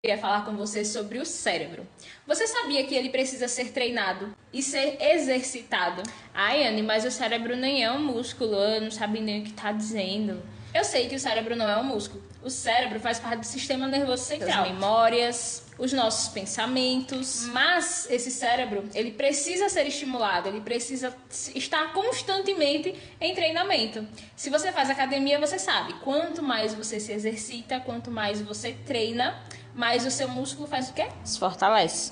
queria falar com você sobre o cérebro. Você sabia que ele precisa ser treinado e ser exercitado? Ai, Anne, mas o cérebro nem é um músculo, eu não sabe nem o que tá dizendo. Eu sei que o cérebro não é um músculo. O cérebro faz parte do sistema nervoso central, as memórias, os nossos pensamentos. Mas esse cérebro, ele precisa ser estimulado, ele precisa estar constantemente em treinamento. Se você faz academia, você sabe, quanto mais você se exercita, quanto mais você treina, mais o seu músculo faz o quê? Se fortalece.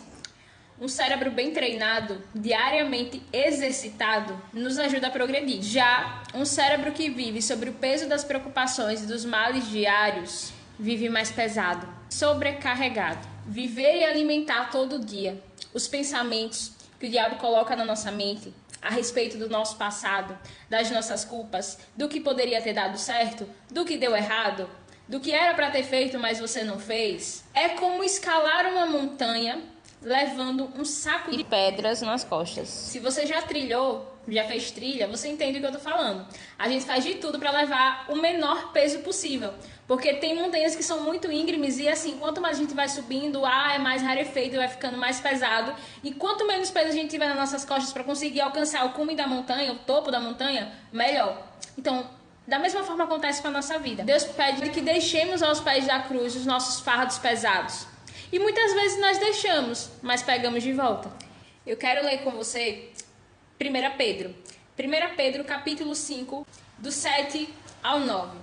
Um cérebro bem treinado, diariamente exercitado, nos ajuda a progredir. Já um cérebro que vive sobre o peso das preocupações e dos males diários, vive mais pesado, sobrecarregado. Viver e alimentar todo dia os pensamentos que o diabo coloca na nossa mente a respeito do nosso passado, das nossas culpas, do que poderia ter dado certo, do que deu errado, do que era para ter feito, mas você não fez, é como escalar uma montanha levando um saco de pedras nas costas. Se você já trilhou, já fez trilha, você entende o que eu tô falando. A gente faz de tudo para levar o menor peso possível, porque tem montanhas que são muito íngremes e assim, quanto mais a gente vai subindo, o ar é mais rarefeito, vai ficando mais pesado, e quanto menos peso a gente tiver nas nossas costas para conseguir alcançar o cume da montanha, o topo da montanha, melhor. Então, da mesma forma acontece com a nossa vida. Deus pede que deixemos aos pés da cruz os nossos fardos pesados. E muitas vezes nós deixamos, mas pegamos de volta. Eu quero ler com você 1 Pedro. 1 Pedro, capítulo 5, do 7 ao 9.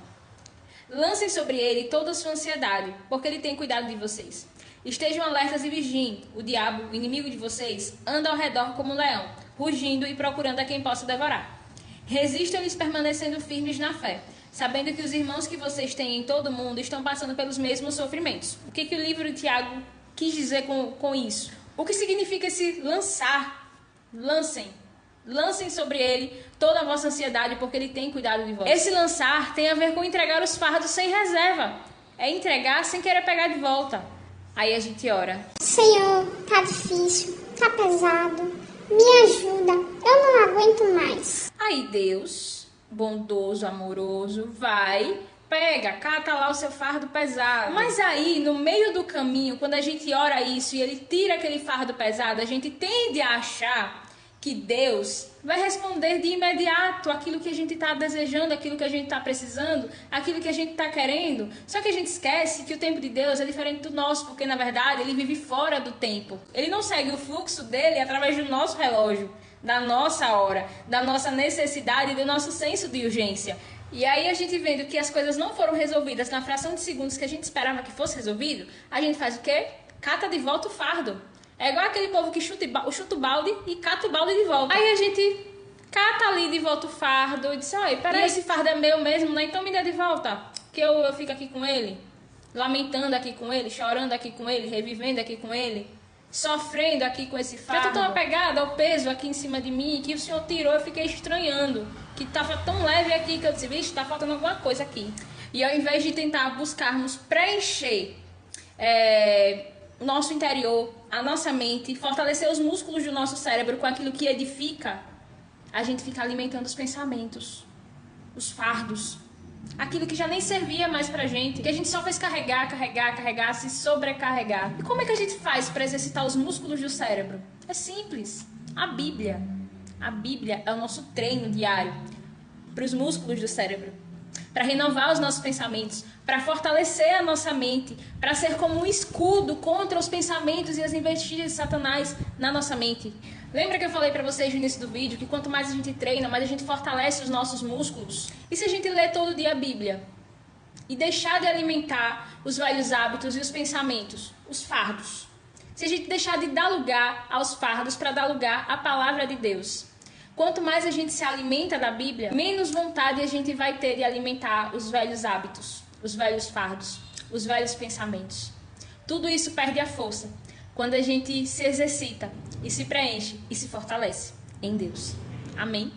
Lancem sobre ele toda a sua ansiedade, porque ele tem cuidado de vocês. Estejam alertas e vigiem. O diabo, o inimigo de vocês, anda ao redor como um leão, rugindo e procurando a quem possa devorar. Resistam-lhes permanecendo firmes na fé, sabendo que os irmãos que vocês têm em todo o mundo estão passando pelos mesmos sofrimentos. O que o livro de Tiago quis dizer com isso? O que significa esse lançar? Lancem sobre ele toda a vossa ansiedade, porque ele tem cuidado de vós. Esse lançar tem a ver com entregar os fardos sem reserva. É entregar sem querer pegar de volta. Aí a gente ora. Senhor, tá difícil, tá pesado, me ajuda, eu não aguento mais. Aí Deus, bondoso, amoroso, vai, pega, cata lá o seu fardo pesado. Mas aí, no meio do caminho, quando a gente ora isso e ele tira aquele fardo pesado, a gente tende a achar que Deus vai responder de imediato aquilo que a gente está desejando, aquilo que a gente está precisando, aquilo que a gente está querendo. Só que a gente esquece que o tempo de Deus é diferente do nosso, porque na verdade ele vive fora do tempo. Ele não segue o fluxo dele através do nosso relógio, da nossa hora, da nossa necessidade e do nosso senso de urgência. E aí a gente vendo que as coisas não foram resolvidas na fração de segundos que a gente esperava que fosse resolvido, a gente faz o quê? Cata de volta o fardo. É igual aquele povo que chuta o balde e cata o balde de volta. Aí a gente cata ali de volta o fardo e diz, olha, peraí, esse fardo é meu mesmo, né? Então me dá de volta, que eu fico aqui com ele, lamentando aqui com ele, chorando aqui com ele, revivendo aqui com ele, sofrendo aqui com esse fardo. Eu tô tão apegada ao peso aqui em cima de mim, que o Senhor tirou, eu fiquei estranhando, que tava tão leve aqui que eu disse, vixe, tá faltando alguma coisa aqui. E ao invés de tentar buscarmos preencher o nosso interior, a nossa mente, fortalecer os músculos do nosso cérebro com aquilo que edifica, a gente fica alimentando os pensamentos, os fardos, aquilo que já nem servia mais pra gente, que a gente só fez carregar, se sobrecarregar. E como é que a gente faz para exercitar os músculos do cérebro? É simples. A Bíblia é o nosso treino diário para os músculos do cérebro, para renovar os nossos pensamentos, para fortalecer a nossa mente, para ser como um escudo contra os pensamentos e as investidas de Satanás na nossa mente. Lembra que eu falei para vocês no início do vídeo que quanto mais a gente treina, mais a gente fortalece os nossos músculos? E se a gente ler todo dia a Bíblia e deixar de alimentar os velhos hábitos e os pensamentos, os fardos? Se a gente deixar de dar lugar aos fardos para dar lugar à palavra de Deus? Quanto mais a gente se alimenta da Bíblia, menos vontade a gente vai ter de alimentar os velhos hábitos, os velhos fardos, os velhos pensamentos. Tudo isso perde a força quando a gente se exercita e se preenche e se fortalece em Deus. Amém?